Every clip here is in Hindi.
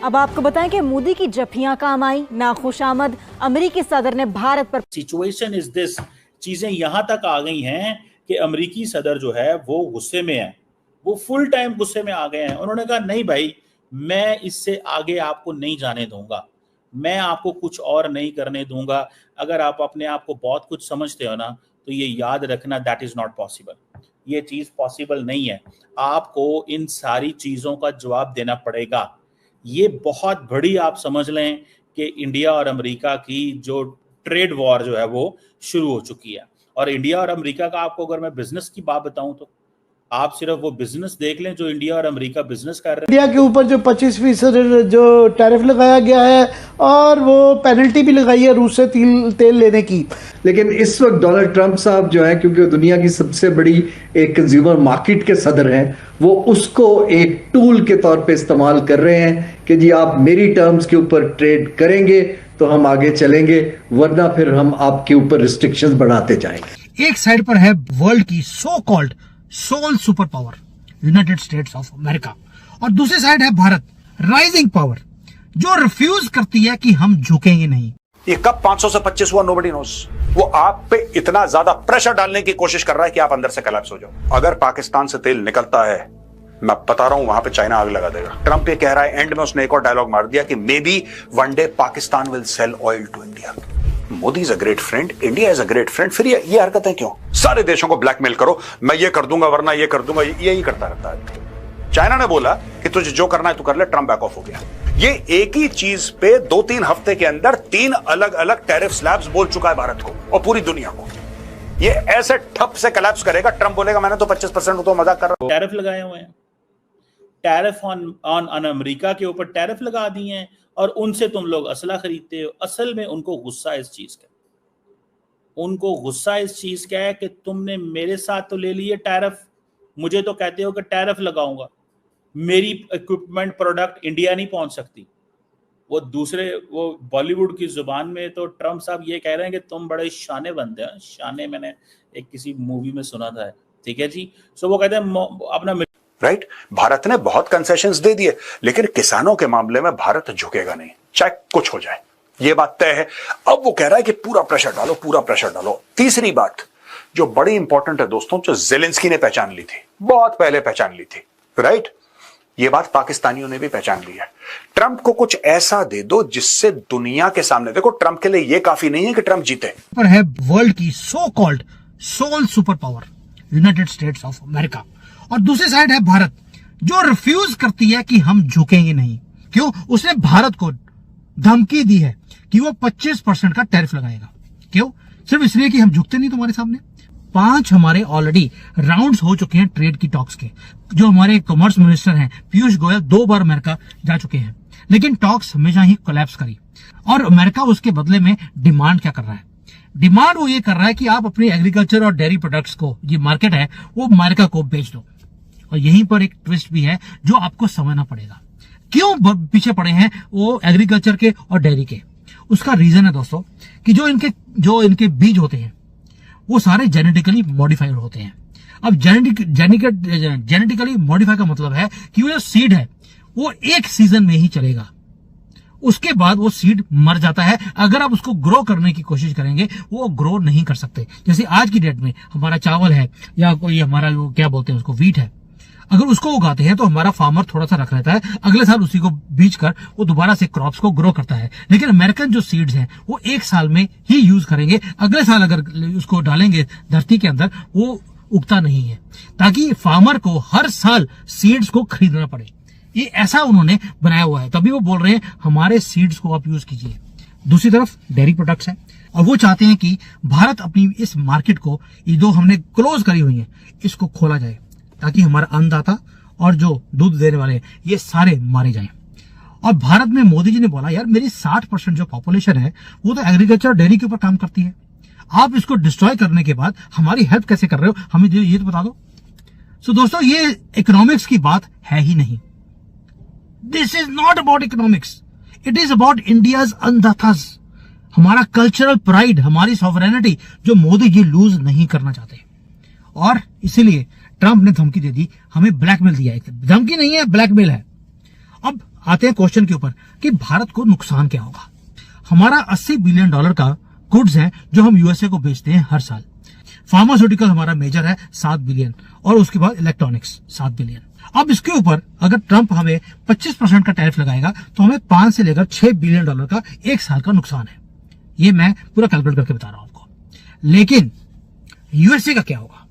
अब आपको बताएं कि मोदी की जफियां काम आई, नाखुशामद अमेरिकी सदर ने भारत पर। सिचुएशन इज दिस, चीजें यहां तक आ गई हैं कि अमेरिकी सदर जो है वो गुस्से में है, वो फुल टाइम गुस्से में आ गए हैं। उन्होंने कहा नहीं भाई, मैं इससे आगे आपको नहीं जाने दूंगा, मैं आपको कुछ और नहीं करने दूंगा। अगर आप अपने आप को बहुत कुछ समझते हो ना, तो ये याद रखना, दैट इज नॉट पॉसिबल। ये चीज पॉसिबल नहीं है। आपको इन सारी चीजों का जवाब देना पड़ेगा। ये बहुत बड़ी आप समझ लें कि इंडिया और अमेरिका की जो ट्रेड वॉर जो है वो शुरू हो चुकी है। और इंडिया और अमेरिका का आपको अगर मैं बिजनेस की बात बताऊं, तो आप सिर्फ वो बिजनेस देख लें जो इंडिया और अमेरिका बिजनेस कर रहे हैं। इंडिया के ऊपर जो 25% जो टैरिफ लगाया गया है और वो पेनल्टी भी लगाई है रूस से तेल लेने की। लेकिन इस वक्त डोनाल्ड ट्रंप साहब जो है, क्योंकि वो दुनिया की सबसे बड़ी एक कंज्यूमर मार्केट के सदर हैं, वो उसको एक टूल के तौर पे इस्तेमाल कर रहे हैं कि जी आप मेरी टर्म्स के ऊपर ट्रेड करेंगे तो हम आगे चलेंगे, वरना फिर हम आपके ऊपर रिस्ट्रिक्शंस बढ़ाते जाएंगे। एक साइड पर है वर्ल्ड की so called sole super power United States of America, और दूसरी साइड है भारत, राइजिंग पावर, जो रिफ्यूज करती है कि हम झुकेंगे नहीं। ये कब 500 से 25 हुआ, नोबडी नोस। वो आप पे इतना ज्यादा प्रेशर डालने की कोशिश कर रहा है कि आप अंदर से कोलैप्स हो जाओ। अगर पाकिस्तान से तेल निकलता है, मैं बता रहा हूं, वहां पे चाइना आग लगा देगा। ट्रंप ये कह रहा है, एंड में उसने एक और डायलॉग मार दिया कि may be one day Pakistan will sell oil to India. Modi is a great friend, India is a great friend, फिर ये हरकतें क्यों? सारे देशों को ब्लैकमेल करो, मैं ये कर दूंगा वरना ये कर दूंगा, यही करता रहता है। चाइना ने बोला कि तुझे जो करना है तू कर ले, ट्रंप बैक ऑफ हो गया। ये एक ही चीज पे 2-3 हफ्ते के अंदर 3 अलग अलग टैरिफ स्लैब्स बोल चुका है भारत को और पूरी दुनिया को। ये ऐसे ठप से कोलैप्स करेगा। ट्रंप बोलेगा मैंने तो 25% तो मजाक कर रहा हूं। टैरिफ लगाए हुए हैं, टैरिफ ऑन अमेरिका के ऊपर टैरिफ लगा दिए हैं, और उनसे तुम लोग असला खरीदते हो। असल में उनको गुस्सा इस चीज का, उनको गुस्सा इस चीज का है कि तुमने मेरे साथ तो ले लिए टैरिफ, मुझे तो कहते हो कि टैरिफ लगाऊंगा, मेरी इक्विपमेंट प्रोडक्ट इंडिया नहीं पहुंच सकती। वो बॉलीवुड की जुबान में तो ट्रंप साहब ये कह रहे हैं कि तुम बड़े शाने बंदे हैं। शाने मैंने एक किसी मूवी में सुना था, ठीक है जी। सो वो कहते हैं अपना राइट। भारत ने बहुत कंसेशंस दे दिए, लेकिन किसानों के मामले में भारत झुकेगा नहीं, चाहे कुछ हो जाए, ये बात तय है। अब वो कह रहा है कि पूरा प्रेशर डालो, पूरा प्रेशर डालो। तीसरी बात जो बड़ी इंपॉर्टेंट है दोस्तों, जो ज़ेलेंस्की ने पहचान ली थी, बहुत पहले पहचान ली थी, राइट, ये बात पाकिस्तानियों ने भी पहचान ली है। ट्रंप को कुछ ऐसा दे दो जिससे दुनिया के सामने, देखो ट्रंप के लिए ये काफी नहीं है कि ट्रंप जीते। पर है वर्ल्ड की so called sole super power United States of America, और दूसरी साइड है भारत, जो रिफ्यूज करती है कि हम झुकेंगे नहीं। क्यों? उसने भारत को धमकी दी है कि वो 25% का टैरिफ लगाएगा। क्यों? सिर्फ इसलिए कि हम झुकते नहीं तुम्हारे सामने। 5 हमारे ऑलरेडी राउंड्स हो चुके हैं ट्रेड की टॉक्स के। जो हमारे कॉमर्स मिनिस्टर हैं पीयूष गोयल 2 बार अमेरिका जा चुके हैं, लेकिन टॉक्स हमेशा ही कोलैप्स करी। और अमेरिका उसके बदले में डिमांड क्या कर रहा है? डिमांड वो ये कर रहा है कि आप अपने एग्रीकल्चर और डेयरी प्रोडक्ट्स को, ये मार्केट है, वो अमेरिका को बेच दो। और यहीं पर एक ट्विस्ट भी है जो आपको समझना पड़ेगा। क्यों पीछे पड़े हैं वो एग्रीकल्चर के और डेयरी के? उसका रीजन है दोस्तों कि जो इनके बीज होते हैं वो सारे जेनेटिकली मॉडिफाइड होते हैं। अब जेनेटिकली मॉडिफाई का मतलब है कि वो जो सीड है वो एक सीजन में ही चलेगा, उसके बाद वो सीड मर जाता है। अगर आप उसको ग्रो करने की कोशिश करेंगे वो ग्रो नहीं कर सकते। जैसे आज की डेट में हमारा चावल है या कोई हमारा वो क्या बोलते हैं उसको, वीट है, अगर उसको उगाते हैं तो हमारा फार्मर थोड़ा सा रख लेता है, अगले साल उसी को बीज कर वो दोबारा से क्रॉप्स को ग्रो करता है। लेकिन अमेरिकन जो सीड्स हैं वो 1 साल में ही यूज करेंगे, अगले साल अगर उसको डालेंगे धरती के अंदर वो उगता नहीं है, ताकि फार्मर को हर साल सीड्स को खरीदना पड़े। ये ऐसा उन्होंने बनाया हुआ है, तभी वो बोल रहे हैं हमारे सीड्स को आप यूज कीजिए। दूसरी तरफ डेयरी प्रोडक्ट्स है, और वो चाहते हैं कि भारत अपनी इस मार्केट को, ये जो हमने क्लोज करी हुई है, इसको खोला जाए, ताकि हमारा अन्नदाता और जो दूध देने वाले ये सारे मारे जाएं। और भारत में मोदी जी ने बोला यार मेरी 60% जो पॉपुलेशन है वो तो एग्रीकल्चर और डेयरी के ऊपर काम करती है, आप इसको डिस्ट्रॉय करने के बाद हमारी हेल्प कैसे कर रहे हो, हमें ये तो बता दो। सो दोस्तों ये इकोनॉमिक्स की बात है ही नहीं। This is not about economics, it is about India's अन्नदाताज, हमारा कल्चरल प्राइड, हमारी सॉवरेनिटी जो मोदी जी लूज नहीं करना चाहते। और इसीलिए ट्रंप ने धमकी दे दी, हमें ब्लैकमेल दिया है। धमकी नहीं है, ब्लैकमेल है। अब आते हैं क्वेश्चन के ऊपर कि भारत को नुकसान क्या होगा। हमारा $80 बिलियन का गुड्स है जो हम यूएसए को बेचते हैं हर साल। फार्मास्यूटिकल हमारा मेजर है 7 बिलियन और उसके बाद इलेक्ट्रॉनिक्स 7 बिलियन। अब इसके ऊपर अगर ट्रंप हमें 25% का टैरिफ लगाएगा तो हमें 5 से लेकर $6 बिलियन का एक साल का नुकसान है। ये मैं पूरा कैलकुलेट करके बता रहा हूं आपको। लेकिन यूएसए का क्या होगा?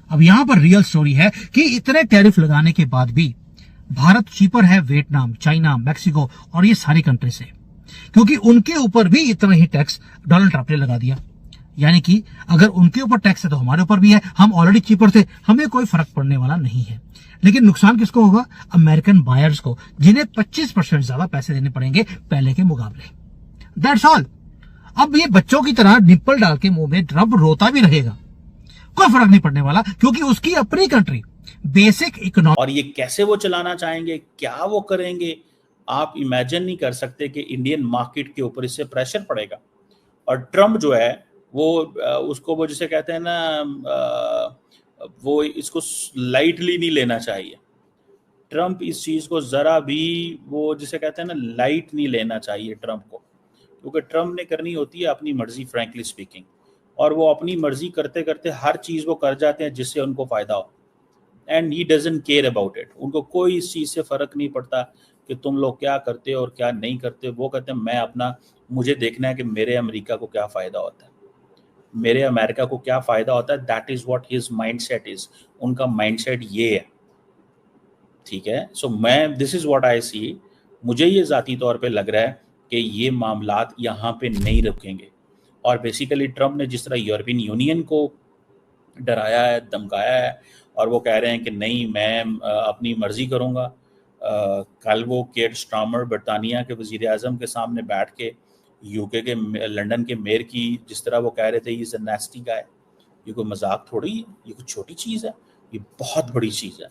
अब यहां पर रियल स्टोरी है कि इतने टैरिफ लगाने के बाद भी भारत चीपर है वियतनाम, चाइना, मैक्सिको और ये सारी कंट्री से, क्योंकि उनके ऊपर भी इतना ही टैक्स डोनाल्ड ट्रंप ने लगा दिया। यानी कि अगर उनके ऊपर टैक्स है तो हमारे ऊपर भी है, हम ऑलरेडी चीपर थे, हमें कोई फर्क पड़ने वाला नहीं है। लेकिन नुकसान किसको होगा? अमेरिकन बायर्स को, जिन्हें 25% ज्यादा पैसे देने पड़ेंगे पहले के मुकाबले। That's all. अब ये बच्चों की तरह निप्पल डाल के मुंह में ट्रंप रोता भी रहेगा, कोई फर्क नहीं पड़ने वाला, क्योंकि उसकी अपनी कंट्री बेसिक इकोनॉमी। और ये कैसे वो चलाना चाहेंगे, क्या वो करेंगे, आप इमेजिन नहीं कर सकते कि इंडियन मार्केट के ऊपर इससे प्रेशर पड़ेगा। और ट्रंप जो है वो उसको वो जिसे कहते हैं ना, वो इसको लाइटली नहीं लेना चाहिए। ट्रंप इस चीज को जरा भी वो जिसे कहते हैं ना लाइट नहीं लेना चाहिए ट्रंप को, क्योंकि ट्रंप ने करनी होती है अपनी मर्जी, फ्रैंकली स्पीकिंग, और वो अपनी मर्जी करते करते हर चीज वो कर जाते हैं जिससे उनको फायदा हो। And he doesn't care about it. उनको कोई इस चीज से फर्क नहीं पड़ता कि तुम लोग क्या करते हो और क्या नहीं करते। वो कहते हैं मैं अपना, मुझे देखना है कि मेरे अमेरिका को क्या फायदा होता है, मेरे अमेरिका को क्या फायदा होता है। That is what his mindset is. उनका माइंडसेट ये है, ठीक है। सो मैं, दिस इज व्हाट आई सी। मुझे ये जाती तौर पे लग रहा है कि ये मामलात यहाँ पे नहीं रुकेंगे। और बेसिकली ट्रंप ने जिस तरह यूरोपियन यूनियन को डराया है, धमकाया है, और वो कह रहे हैं कि नहीं मैं अपनी मर्जी करूँगा। कल वो केयर स्टार्मर बरतानिया के वज़ीर आज़म के सामने बैठ के यूके के लंदन के मेयर की जिस तरह वो कह रहे थे इज़ अ नेस्टी गाय। ये कोई मजाक थोड़ी है, ये कोई छोटी चीज़ है, ये बहुत बड़ी चीज़ है।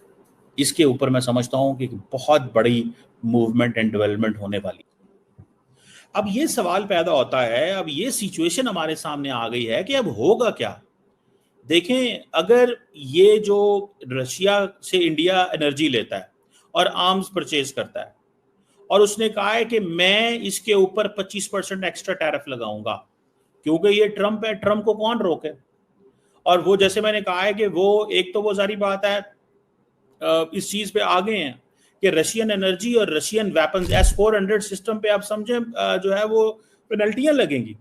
इसके ऊपर मैं समझता हूँ कि बहुत बड़ी मूवमेंट एंड डेवलपमेंट होने वाली। अब ये सवाल पैदा होता है, अब ये सिचुएशन हमारे सामने आ गई है कि अब होगा क्या। देखें, अगर ये जो रशिया से इंडिया एनर्जी लेता है और आर्म्स परचेज करता है, और उसने कहा है कि मैं इसके ऊपर 25% एक्स्ट्रा टैरिफ लगाऊंगा, क्योंकि ये ट्रंप है, ट्रंप को कौन रोके। और वो जैसे मैंने कहा है कि वो एक तो वो सारी बात है इस चीज पे आ गए हैं कि रशियन एनर्जी और रशियन वेपन्स S-400 सिस्टम पे आप समझें जो है वो पेनल्टियां लगेंगी।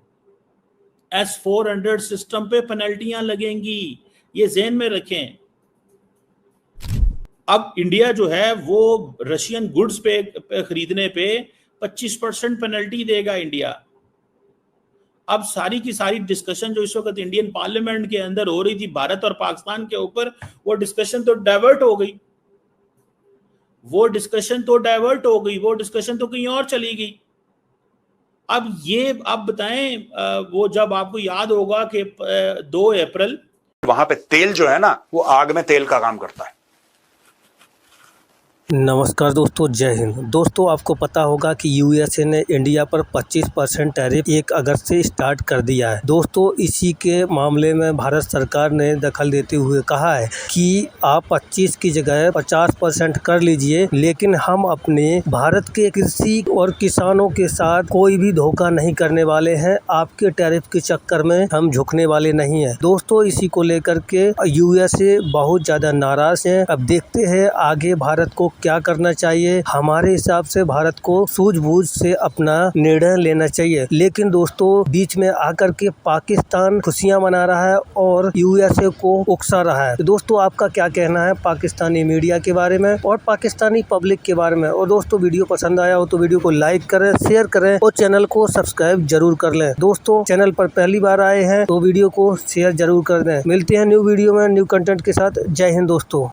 S-400 सिस्टम पे पेनल्टियां लगेंगी, ये ज़हन में रखें। अब इंडिया जो है वो रशियन गुड्स पे खरीदने पे 25% पेनल्टी देगा इंडिया। अब सारी की सारी डिस्कशन जो इस वक्त इंडियन पार्लियामेंट के अंदर हो रही थी भारत और पाकिस्तान के ऊपर, वो डिस्कशन तो डाइवर्ट हो गई, वो डिस्कशन तो कहीं और चली गई। अब ये आप बताएं, वो जब आपको याद होगा कि 2 अप्रैल वहां पे तेल जो है ना वो आग में तेल का काम करता है। नमस्कार दोस्तों, जय हिंद। दोस्तों, आपको पता होगा कि यूएसए ने इंडिया पर 25% टैरिफ 1 अगस्त से स्टार्ट कर दिया है। दोस्तों, इसी के मामले में भारत सरकार ने दखल देते हुए कहा है कि आप 25 की जगह 50% कर लीजिए, लेकिन हम अपने भारत के कृषि और किसानों के साथ कोई भी धोखा नहीं करने वाले हैं। आपके टैरिफ के चक्कर में हम झुकने वाले नहीं हैं। दोस्तों, इसी को लेकर के यूएसए बहुत ज्यादा नाराज है। अब देखते हैं आगे भारत को क्या करना चाहिए। हमारे हिसाब से भारत को सूझबूझ से अपना निर्णय लेना चाहिए, लेकिन दोस्तों बीच में आकर के पाकिस्तान खुशियां मना रहा है और यूएसए को उकसा रहा है। तो दोस्तों, आपका क्या कहना है पाकिस्तानी मीडिया के बारे में और पाकिस्तानी पब्लिक के बारे में? और दोस्तों, वीडियो पसंद आया हो तो वीडियो को लाइक करें, शेयर करें और चैनल को सब्सक्राइब जरूर कर लें। दोस्तों, चैनल पर पहली बार आए हैं तो वीडियो को शेयर जरूर कर दें। मिलते हैं न्यू वीडियो में न्यू कंटेंट के साथ। जय हिंद दोस्तों।